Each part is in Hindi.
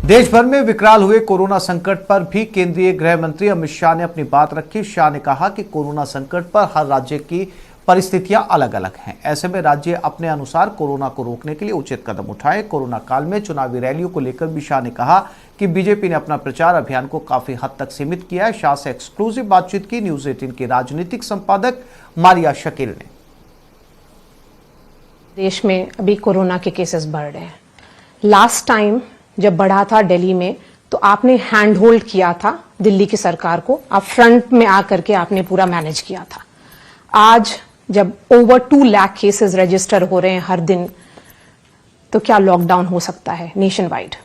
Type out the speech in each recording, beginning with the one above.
देश भर में विकराल हुए कोरोना संकट पर भी केंद्रीय गृह मंत्री अमित शाह ने अपनी बात रखी। शाह ने कहा कि कोरोना संकट पर हर राज्य की परिस्थितियां अलग अलग हैं। ऐसे में राज्य अपने अनुसार कोरोना को रोकने के लिए उचित कदम उठाए। कोरोना काल में चुनावी रैलियों को लेकर भी शाह ने कहा कि बीजेपी ने अपना प्रचार अभियान को काफी हद तक सीमित किया है। शाह से एक्सक्लूसिव बातचीत की न्यूज 18 की राजनीतिक संपादक मारिया शकील ने। देश में अभी कोरोना के केसेस बढ़ रहे हैं। लास्ट टाइम जब बढ़ा था दिल्ली में, तो आपने हैंड होल्ड किया था दिल्ली की सरकार को, आप फ्रंट में आकर के आपने पूरा मैनेज किया था। आज जब ओवर 2 लाख केसेस रजिस्टर हो रहे हैं हर दिन, तो क्या लॉकडाउन हो सकता है नेशन वाइड?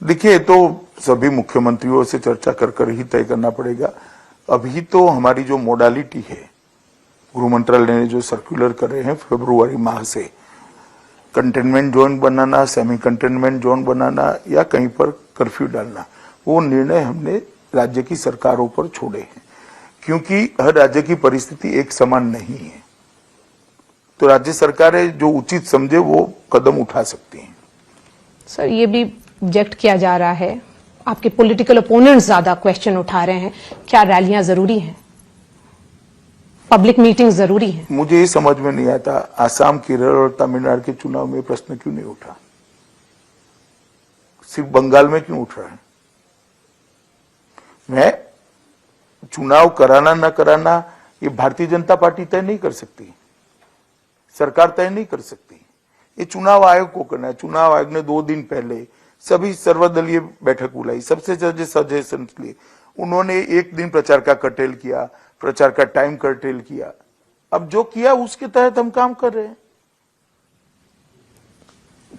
देखिए, तो सभी मुख्यमंत्रियों से चर्चा कर ही तय करना पड़ेगा। अभी तो हमारी जो मोडालिटी है, गृह मंत्रालय ने जो सर्कुलर कर रहे हैं फरवरी माह से, कंटेनमेंट जोन बनाना, सेमी कंटेनमेंट जोन बनाना या कहीं पर कर्फ्यू डालना, वो निर्णय हमने राज्य की सरकारों पर छोड़े हैं, क्योंकि हर राज्य की परिस्थिति एक समान नहीं है। तो राज्य सरकारें जो उचित समझे वो कदम उठा सकती हैं। सर, ये भी ऑब्जेक्ट किया जा रहा है, आपके पॉलिटिकल ओपोनेंट्स ज्यादा क्वेश्चन उठा रहे हैं, क्या रैलियां जरूरी हैं, पब्लिक मीटिंग जरूरी है? मुझे ये समझ में नहीं आता, आसाम, केरल और तमिलनाडु के चुनाव में प्रश्न क्यों नहीं उठा, सिर्फ बंगाल में क्यों उठ रहा है? मैं चुनाव कराना न कराना ये भारतीय जनता पार्टी तय नहीं कर सकती, सरकार तय नहीं कर सकती, ये चुनाव आयोग को करना है। चुनाव आयोग ने 2 दिन पहले सभी सर्वदलीय बैठक बुलाई, सबसे ज्यादा सजेशन लिए। उन्होंने 1 दिन प्रचार का कर्टेल किया, प्रचार का टाइम कर्टेल किया। अब जो किया उसके तहत हम काम कर रहे हैं।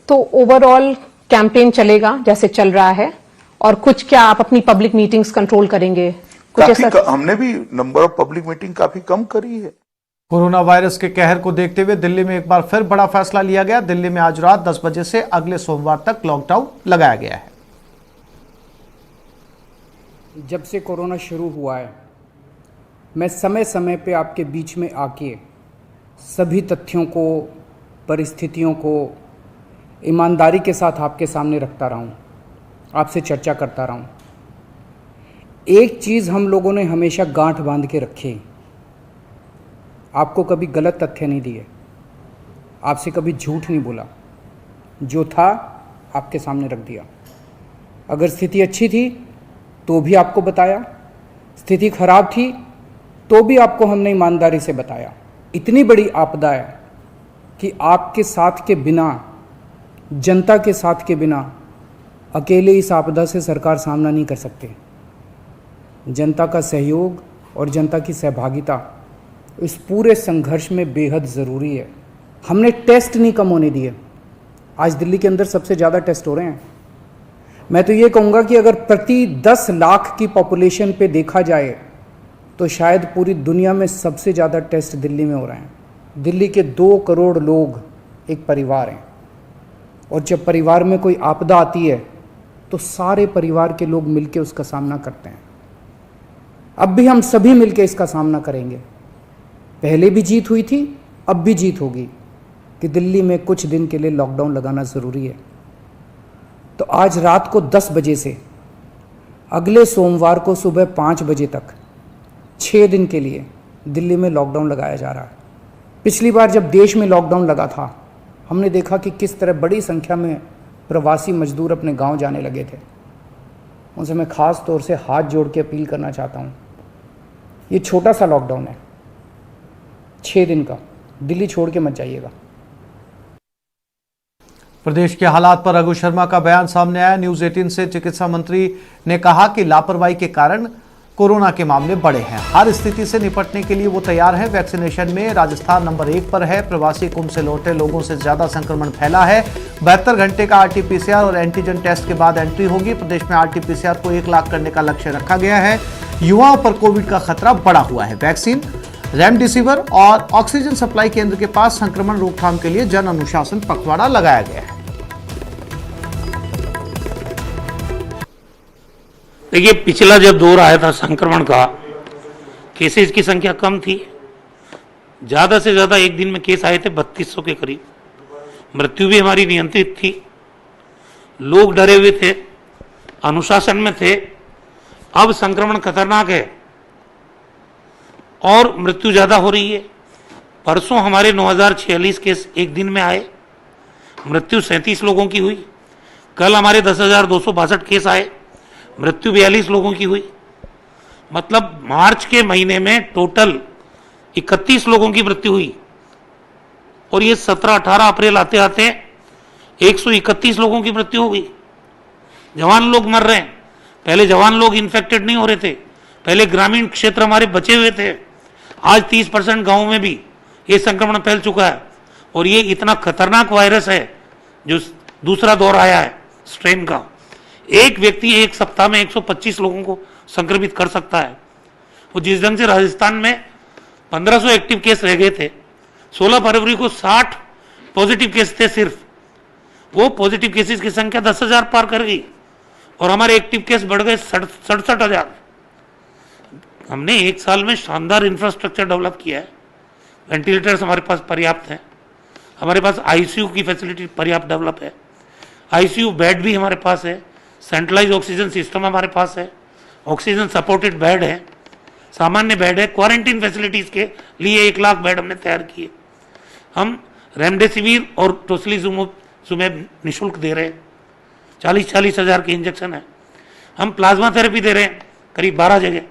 तो ओवरऑल कैंपेन चलेगा जैसे चल रहा है, और कुछ क्या आप अपनी पब्लिक मीटिंग्स कंट्रोल करेंगे? हमने भी नंबर ऑफ पब्लिक मीटिंग काफी कम करी है। कोरोना वायरस के कहर को देखते हुए दिल्ली में एक बार फिर बड़ा फैसला लिया गया। दिल्ली में आज रात 10 बजे से अगले सोमवार तक लॉकडाउन लगाया गया है। जब से कोरोना शुरू हुआ है, मैं समय समय पे आपके बीच में आके सभी तथ्यों को, परिस्थितियों को ईमानदारी के साथ आपके सामने रखता रहा हूँ, आपसे चर्चा करता रहा हूँ। एक चीज़ हम लोगों ने हमेशा गांठ बांध के रखी, आपको कभी गलत तथ्य नहीं दिए, आपसे कभी झूठ नहीं बोला, जो था आपके सामने रख दिया। अगर स्थिति अच्छी थी तो भी आपको बताया, स्थिति खराब थी तो भी आपको हमने ईमानदारी से बताया। इतनी बड़ी आपदा है कि आपके साथ के बिना, जनता के साथ के बिना अकेले इस आपदा से सरकार सामना नहीं कर सकती। जनता का सहयोग और जनता की सहभागिता इस पूरे संघर्ष में बेहद ज़रूरी है। हमने टेस्ट नहीं कम होने दिए। आज दिल्ली के अंदर सबसे ज़्यादा टेस्ट हो रहे हैं। मैं तो ये कहूँगा कि अगर प्रति 10 लाख की पॉपुलेशन पे देखा जाए तो शायद पूरी दुनिया में सबसे ज़्यादा टेस्ट दिल्ली में हो रहे हैं। दिल्ली के 2 करोड़ लोग एक परिवार हैं, और जब परिवार में कोई आपदा आती है तो सारे परिवार के लोग मिलकर उसका सामना करते हैं। अब भी हम सभी मिलकर इसका सामना करेंगे। पहले भी जीत हुई थी, अब भी जीत होगी कि दिल्ली में कुछ दिन के लिए लॉकडाउन लगाना ज़रूरी है। तो आज रात को 10 बजे से अगले सोमवार को सुबह 5 बजे तक 6 दिन के लिए दिल्ली में लॉकडाउन लगाया जा रहा है। पिछली बार जब देश में लॉकडाउन लगा था, हमने देखा कि किस तरह बड़ी संख्या में प्रवासी मजदूर अपने गांव जाने लगे थे। उनसे मैं ख़ास तौर से हाथ जोड़ के अपील करना चाहता हूं, ये छोटा सा लॉकडाउन है, 6 दिन का, दिल्ली छोड़ के मत जाइएगा। प्रदेश के हालात पर रघु शर्मा का बयान सामने आया। न्यूज 18 से चिकित्सा मंत्री ने कहा कि लापरवाही के कारण कोरोना के मामले बढ़े हैं। हर स्थिति से निपटने के लिए वो तैयार है। वैक्सीनेशन में राजस्थान नंबर 1 पर है। प्रवासी कुंभ से लौटे लोगों से ज्यादा संक्रमण फैला है। 72 घंटे का RT-PCR और एंटीजन टेस्ट के बाद एंट्री होगी। प्रदेश में RT-PCR को 1 लाख करने का लक्ष्य रखा गया है। युवाओं पर कोविड का खतरा बढ़ा हुआ है। वैक्सीन, रेमडेसिविर और ऑक्सीजन सप्लाई केंद्र के पास संक्रमण रोकथाम के लिए जन अनुशासन पखवाड़ा लगाया गया है। देखिए, पिछला जब दौर आया था संक्रमण का, केसेस की संख्या कम थी। ज़्यादा से ज़्यादा एक दिन में केस आए थे 3200 के करीब। मृत्यु भी हमारी नियंत्रित थी। लोग डरे हुए थे अनुशासन में थे। अब संक्रमण खतरनाक है और मृत्यु ज़्यादा हो रही है। परसों हमारे 9046 केस एक दिन में आए, मृत्यु 37 लोगों की हुई। कल हमारे 10,262 केस आए, मृत्यु 42 लोगों की हुई। मतलब मार्च के महीने में टोटल 31 लोगों की मृत्यु हुई और ये 17-18 अप्रैल आते आते 131 लोगों की मृत्यु हो गई। जवान लोग मर रहे हैं। पहले जवान लोग इन्फेक्टेड नहीं हो रहे थे, पहले ग्रामीण क्षेत्र हमारे बचे हुए थे। आज 30% गाँव में भी ये संक्रमण फैल चुका है और ये इतना खतरनाक वायरस है जो दूसरा दौर आया है स्ट्रेन का। एक व्यक्ति एक सप्ताह में 125 लोगों को संक्रमित कर सकता है। और जिस ढंग से राजस्थान में 1500 एक्टिव केस रह गए थे, 16 फरवरी को 60 पॉजिटिव केस थे सिर्फ, वो पॉजिटिव केसेस की संख्या 10,000 पार कर गई और हमारे एक्टिव केस बढ़ गए 67,000। हमने एक साल में शानदार इंफ्रास्ट्रक्चर डेवलप किया है। वेंटिलेटर्स हमारे पास पर्याप्त हैं, हमारे पास आईसीयू की फैसिलिटी पर्याप्त डेवलप है, आईसीयू बेड भी हमारे पास है, सेंट्रलाइज ऑक्सीजन सिस्टम हमारे पास है, ऑक्सीजन सपोर्टेड बेड है, सामान्य बेड है। क्वारंटीन फैसिलिटीज़ के लिए 1 लाख बेड हमने तैयार किए। हम रेमडेसिविर और टोसिलीजुमेब निःशुल्क दे रहे हैं, 40-40 हज़ार के इंजेक्शन है। हम प्लाज्मा थेरेपी दे रहे हैं करीब 12 जगह,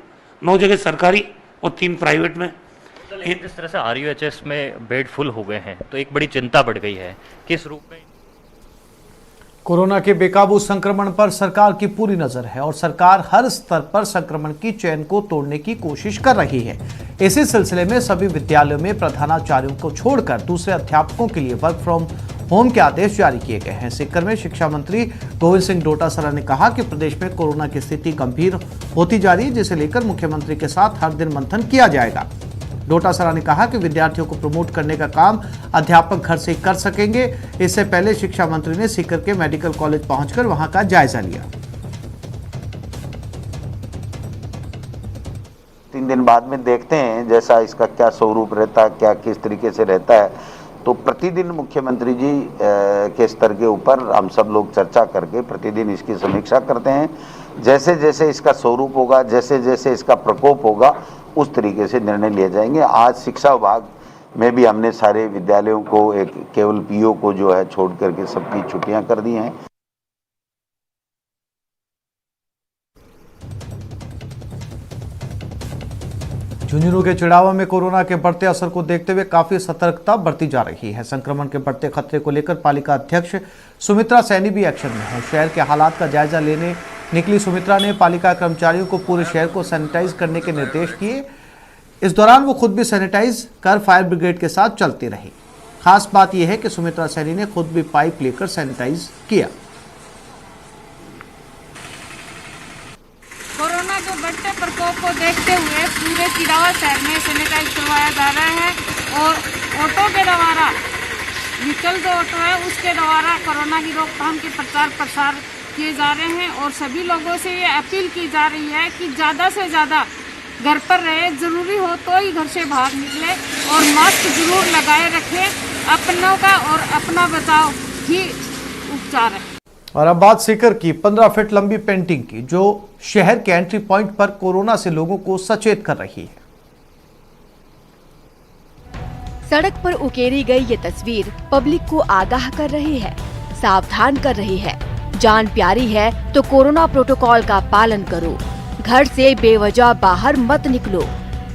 9 जगह सरकारी और 3 प्राइवेट में। जिस तरह से RUHS में बेड फुल हो गए हैं तो एक बड़ी चिंता बढ़ गई है, किस रूप में? कोरोना के बेकाबू संक्रमण पर सरकार की पूरी नजर है और सरकार हर स्तर पर संक्रमण की चेन को तोड़ने की कोशिश कर रही है। इसी सिलसिले में सभी विद्यालयों में प्रधानाचार्यों को छोड़कर दूसरे अध्यापकों के लिए वर्क फ्रॉम होम के आदेश जारी किए गए हैं। सीकर में शिक्षा मंत्री गोविंद सिंह डोटासरा ने कहा कि प्रदेश में कोरोना की स्थिति गंभीर होती जा रही है, जिसे लेकर मुख्यमंत्री के साथ हर दिन मंथन किया जाएगा। डोटासरा ने कहा कि विद्यार्थियों को प्रमोट करने का काम अध्यापक घर से ही कर सकेंगे। इससे पहले शिक्षा मंत्री ने सीकर के मेडिकल कॉलेज पहुंचकर वहां का जायजा लिया। 3 दिन बाद में देखते हैं जैसा इसका क्या स्वरूप रहता है, क्या किस तरीके से रहता है। तो प्रतिदिन मुख्यमंत्री जी के स्तर के ऊपर हम सब लोग चर्चा करके प्रतिदिन इसकी समीक्षा करते हैं। जैसे जैसे इसका स्वरूप होगा, जैसे जैसे इसका प्रकोप होगा, उस तरीके से निर्णय लिए जाएंगे। आज शिक्षा विभाग में भी हमने सारे विद्यालयों को एक केवल PO को जो है छोड़ करके सबकी छुट्टियां कर दी हैं। झुंझुनू के चिड़ावा में कोरोना के बढ़ते असर को देखते हुए काफी सतर्कता बरती जा रही है। संक्रमण के बढ़ते खतरे को लेकर पालिका अध्यक्ष सुमित्रा सैनी भी एक्शन में है। शहर के हालात का जायजा लेने निकली सुमित्रा ने पालिका कर्मचारियों को पूरे शहर को सैनिटाइज करने के निर्देश दिए। इस दौरान वो खुद भी सैनिटाइज कर फायर ब्रिगेड के साथ चलती रही। खास बात यह है कि सुमित्रा सैनी ने खुद भी पाइप लेकर सैनिटाइज किया। कोरोना के बढ़ते प्रकोप को देखते हुए पूरे चिड़ावा शहर में सैनिटाइज करवाया जा रहा है और ऑटो के द्वारा, व्हीकल जो ऑटो है उसके द्वारा कोरोना की रोकथाम के प्रचार प्रसार किए जा रहे हैं। और सभी लोगों से ये अपील की जा रही है कि ज़्यादा से ज़्यादा घर पर रहे, ज़रूरी हो तो ही घर से बाहर निकले और मास्क जरूर लगाए रखें। अपनों का और अपना बचाव ही उपचार है। और अब बात सीकर की 15 फीट लंबी पेंटिंग की, जो शहर के एंट्री पॉइंट पर कोरोना से लोगों को सचेत कर रही है। सड़क पर उकेरी गई ये तस्वीर पब्लिक को आगाह कर रही है, सावधान कर रही है। जान प्यारी है तो कोरोना प्रोटोकॉल का पालन करो, घर से बेवजह बाहर मत निकलो।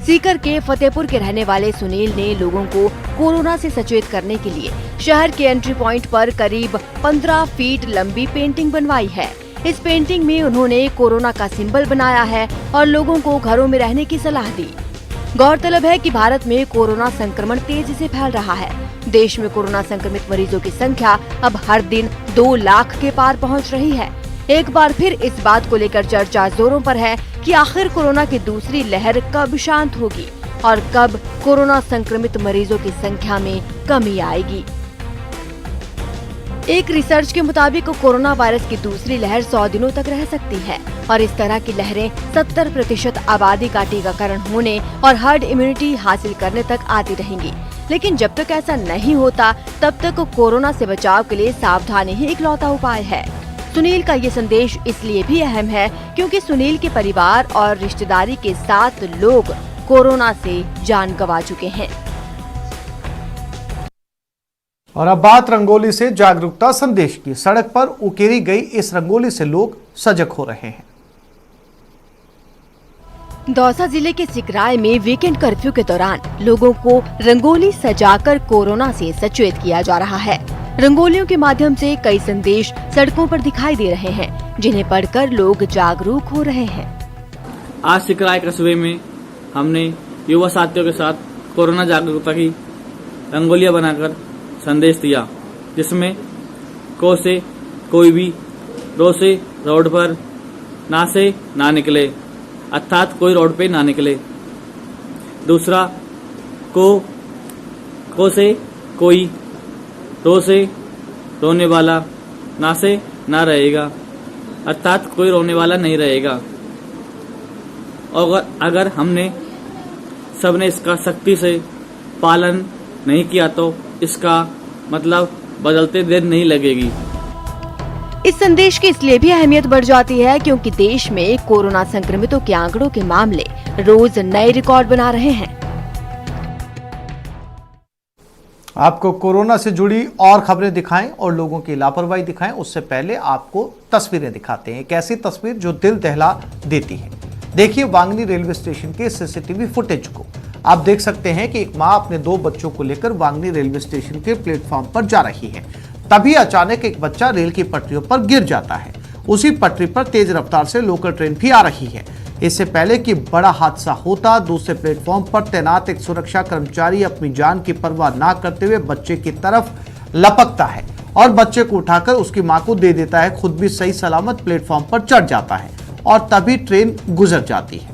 सीकर के फतेहपुर के रहने वाले सुनील ने लोगों को कोरोना से सचेत करने के लिए शहर के एंट्री पॉइंट पर करीब 15 फीट लंबी पेंटिंग बनवाई है। इस पेंटिंग में उन्होंने कोरोना का सिंबल बनाया है और लोगों को घरों में रहने की सलाह दी। गौरतलब है कि भारत में कोरोना संक्रमण तेजी से फैल रहा है। देश में कोरोना संक्रमित मरीजों की संख्या अब हर दिन 2 लाख के पार पहुंच रही है। एक बार फिर इस बात को लेकर चर्चा जोरों पर है कि आखिर कोरोना की दूसरी लहर कब शांत होगी और कब कोरोना संक्रमित मरीजों की संख्या में कमी आएगी। एक रिसर्च के मुताबिक कोरोना वायरस की दूसरी लहर 100 दिनों तक रह सकती है और इस तरह की लहरें 70% आबादी का टीकाकरण होने और हर्ड इम्यूनिटी हासिल करने तक आती रहेंगी। लेकिन जब तक ऐसा नहीं होता तब तक कोरोना से बचाव के लिए सावधानी ही इकलौता उपाय है। सुनील का ये संदेश इसलिए भी अहम है क्योंकि सुनील के परिवार और रिश्तेदारी के 7 लोग कोरोना से जान गंवा चुके हैं। और अब बात रंगोली से जागरूकता संदेश की। सड़क पर उकेरी गई इस रंगोली से लोग सजग हो रहे हैं। दौसा जिले के सिकराय में वीकेंड कर्फ्यू के दौरान लोगों को रंगोली सजाकर कोरोना से सचेत किया जा रहा है। रंगोलियों के माध्यम से कई संदेश सड़कों पर दिखाई दे रहे हैं, जिन्हें पढ़कर लोग जागरूक हो रहे हैं। आज सिकराय कस्बे में हमने युवा साथियों के साथ कोरोना जागरूकता की रंगोलियां बनाकर संदेश दिया, जिसमें को से कोई भी, रो से रोड पर, ना से ना निकले, अर्थात कोई रोड पे ना निकले। दूसरा को से कोई, रो से रोने वाला, ना से ना रहेगा, अर्थात कोई रोने वाला नहीं रहेगा। और अगर हमने सबने इसका सख्ती से पालन नहीं किया तो इसका मतलब बदलते देर नहीं लगेगी। इस संदेश की इसलिए भी अहमियत बढ़ जाती है क्योंकि देश में कोरोना संक्रमितों के आंकड़ों के मामले रोज नए रिकॉर्ड बना रहे हैं। आपको कोरोना से जुड़ी और खबरें दिखाएं और लोगों की लापरवाही दिखाएं, उससे पहले आपको तस्वीरें दिखाते हैं। एक ऐसी तस्वीर जो दिल दहला देती है। देखिए वांगनी रेलवे स्टेशन के सीसीटीवी फुटेज को। आप देख सकते हैं कि एक मां अपने 2 बच्चों को लेकर वांगनी रेलवे स्टेशन के प्लेटफॉर्म पर जा रही है। तभी अचानक एक बच्चा रेल की पटरियों पर गिर जाता है। उसी पटरी पर तेज रफ्तार से लोकल ट्रेन भी आ रही है। इससे पहले कि बड़ा हादसा होता, दूसरे प्लेटफॉर्म पर तैनात एक सुरक्षा कर्मचारी अपनी जान की परवाह ना करते हुए बच्चे की तरफ लपकता है और बच्चे को उठाकर उसकी मां को दे देता है। खुद भी सही सलामत प्लेटफॉर्म पर चढ़ जाता है और तभी ट्रेन गुजर जाती है।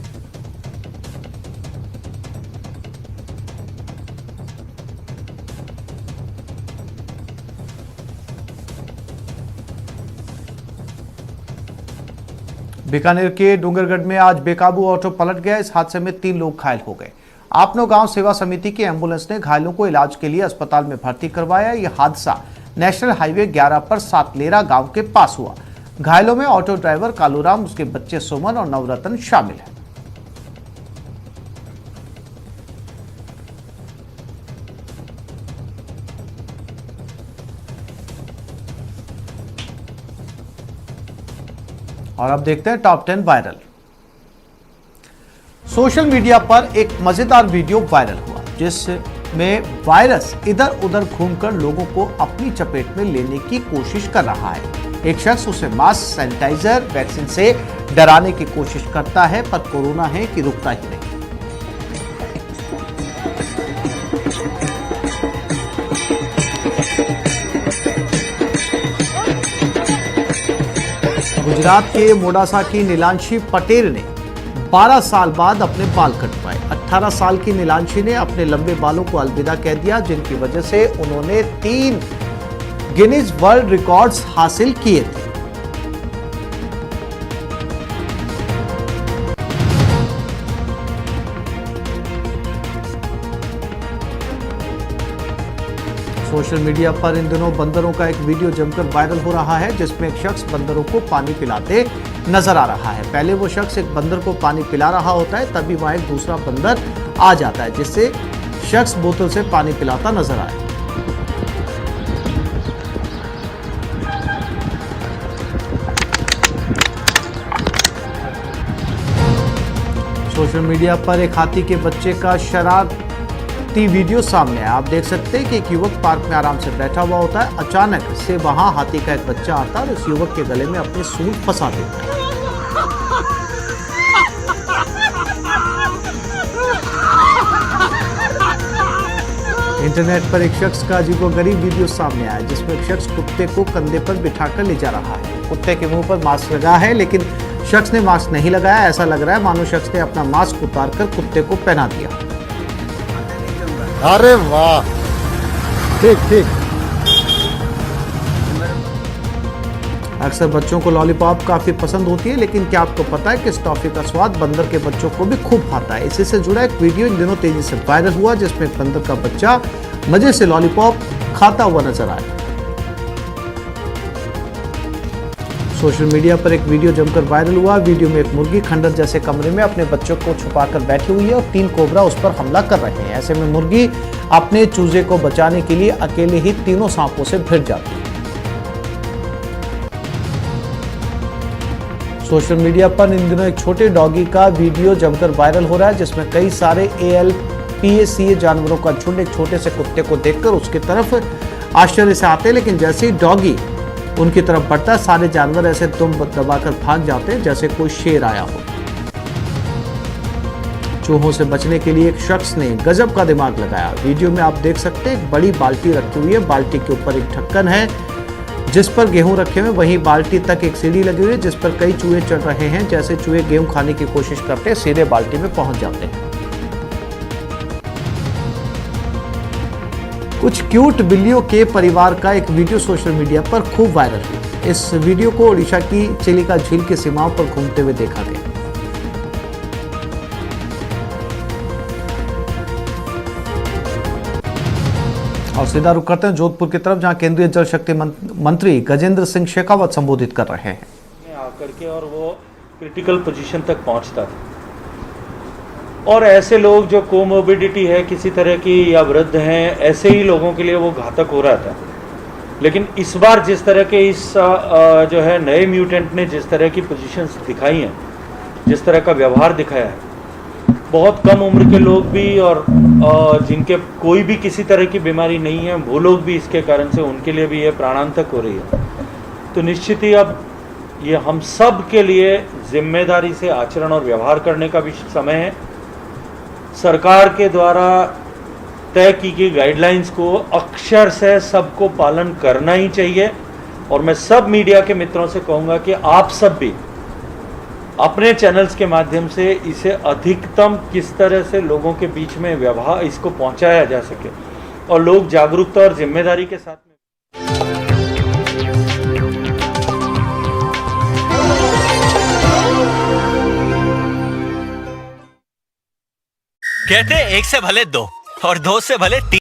बीकानेर के डूंगरगढ़ में आज बेकाबू ऑटो पलट गया। इस हादसे में 3 लोग घायल हो गए। आपनो गांव सेवा समिति की एम्बुलेंस ने घायलों को इलाज के लिए अस्पताल में भर्ती करवाया। यह हादसा नेशनल हाईवे 11 पर सातलेरा गांव के पास हुआ। घायलों में ऑटो ड्राइवर कालूराम, उसके बच्चे सुमन और नवरत्न शामिल हैं। और अब देखते हैं टॉप 10 वायरल। सोशल मीडिया पर एक मजेदार वीडियो वायरल हुआ जिसमें वायरस इधर उधर घूमकर लोगों को अपनी चपेट में लेने की कोशिश कर रहा है। एक शख्स उसे मास्क, सैनिटाइजर, वैक्सीन से डराने की कोशिश करता है, पर कोरोना है कि रुकता ही नहीं। गुजरात के मोडासा की नीलांशी पटेल ने 12 साल बाद अपने बाल कटवाए। 18 साल की नीलांशी ने अपने लंबे बालों को अलविदा कह दिया, जिनकी वजह से उन्होंने 3 गिनीज वर्ल्ड रिकॉर्ड्स हासिल किए थे। सोशल मीडिया पर इन दिनों बंदरों का एक वीडियो जमकर वायरल हो रहा है, जिसमें एक शख्स बंदरों को पानी पिलाते नजर आ रहा है। पहले वो शख्स एक बंदर को पानी पिला रहा होता है, तभी वहां एक दूसरा बंदर आ जाता है, जिससे शख्स बोतल से पानी पिलाता नजर आए। सोशल मीडिया पर एक हाथी के बच्चे का शरारती वीडियो सामने आया। आप देख सकते हैं कि एक युवक पार्क में आराम से बैठा हुआ होता है। अचानक से वहां हाथी का एक बच्चा आता है और उस युवक के गले में अपनी सूंड फंसा देता है। इंटरनेट पर एक शख्स का अजीबोगरीब वीडियो सामने आया, जिसमें एक शख्स कुत्ते को कंधे पर बिठाकर ले जा रहा है। कुत्ते के मुंह पर मास्क लगा है, लेकिन शख्स ने मास्क नहीं लगाया। ऐसा लग रहा है मानो शख्स ने अपना मास्क उतारकर कुत्ते को पहना दिया। अरे वाह, ठीक ठीक। अक्सर बच्चों को लॉलीपॉप काफी पसंद होती है, लेकिन क्या आपको पता है कि इस टॉफी का स्वाद बंदर के बच्चों को भी खूब भाता है। इसी से जुड़ा एक वीडियो इन दिनों तेजी से वायरल हुआ, जिसमें एक बंदर का बच्चा मजे से लॉलीपॉप खाता हुआ नजर आया। सोशल मीडिया पर एक वीडियो जमकर वायरल हुआ। वीडियो में एक मुर्गी खंडर जैसे कमरे में अपने बच्चों को छुपाकर बैठी हुई है और 3 कोबरा उस पर हमला कर रहे हैं। ऐसे में मुर्गी अपने चूजे को बचाने के लिए अकेले ही तीनों सांपों से भिड़ जाती है। सोशल मीडिया पर इन दिनों एक छोटे डॉगी का वीडियो जमकर वायरल हो रहा है, जिसमें कई सारे ALPA जानवरों का झुंड एक छोटे से कुत्ते को देखकर उसकी तरफ आश्चर्य से आते हैं, लेकिन जैसे ही डॉगी उनकी तरफ बढ़ता है, सारे जानवर ऐसे दुम दबाकर भाग जाते हैं जैसे कोई शेर आया हो। चूहों से बचने के लिए एक शख्स ने गजब का दिमाग लगाया। वीडियो में आप देख सकते हैं एक बड़ी बाल्टी रखी हुई है, बाल्टी के ऊपर एक ढक्कन है जिस पर गेहूं रखे हुए, वहीं बाल्टी तक एक सीढ़ी लगी हुई है जिस पर कई चूहे चढ़ रहे हैं। जैसे चूहे गेहूं खाने की कोशिश करते हैं, सीधे बाल्टी में पहुंच जाते हैं। कुछ क्यूट बिल्लियों के परिवार का एक वीडियो सोशल मीडिया पर खूब वायरल हुआ। इस वीडियो को ओडिशा की चिलिका झील की सीमाओं पर घूमते हुए देखा गया। और सीधा रुख करते हैं जोधपुर की तरफ, जहां केंद्रीय जल शक्ति मंत्री गजेंद्र सिंह शेखावत संबोधित कर रहे हैं। आकर के और वो क्रिटिकल पोजीशन तक पहुंचता था, और ऐसे लोग जो कोमोबिडिटी है किसी तरह की या वृद्ध हैं, ऐसे ही लोगों के लिए वो घातक हो रहा था। लेकिन इस बार जिस तरह के इस जो है नए म्यूटेंट ने जिस तरह की पोजीशंस दिखाई हैं, जिस तरह का व्यवहार दिखाया है, बहुत कम उम्र के लोग भी और जिनके कोई भी किसी तरह की बीमारी नहीं है, वो लोग भी इसके कारण से उनके लिए भी ये प्राणांतक हो रही है। तो निश्चित ही अब ये हम सब के लिए जिम्मेदारी से आचरण और व्यवहार करने का भी समय है। सरकार के द्वारा तय की गई गाइडलाइंस को अक्षर से सबको पालन करना ही चाहिए। और मैं सब मीडिया के मित्रों से कहूँगा कि आप सब भी अपने चैनल्स के माध्यम से इसे अधिकतम किस तरह से लोगों के बीच में व्यवहार इसको पहुंचाया जा सके और लोग जागरूकता और जिम्मेदारी के साथ में। कहते 1 से भले 2 और 2 से भले 3।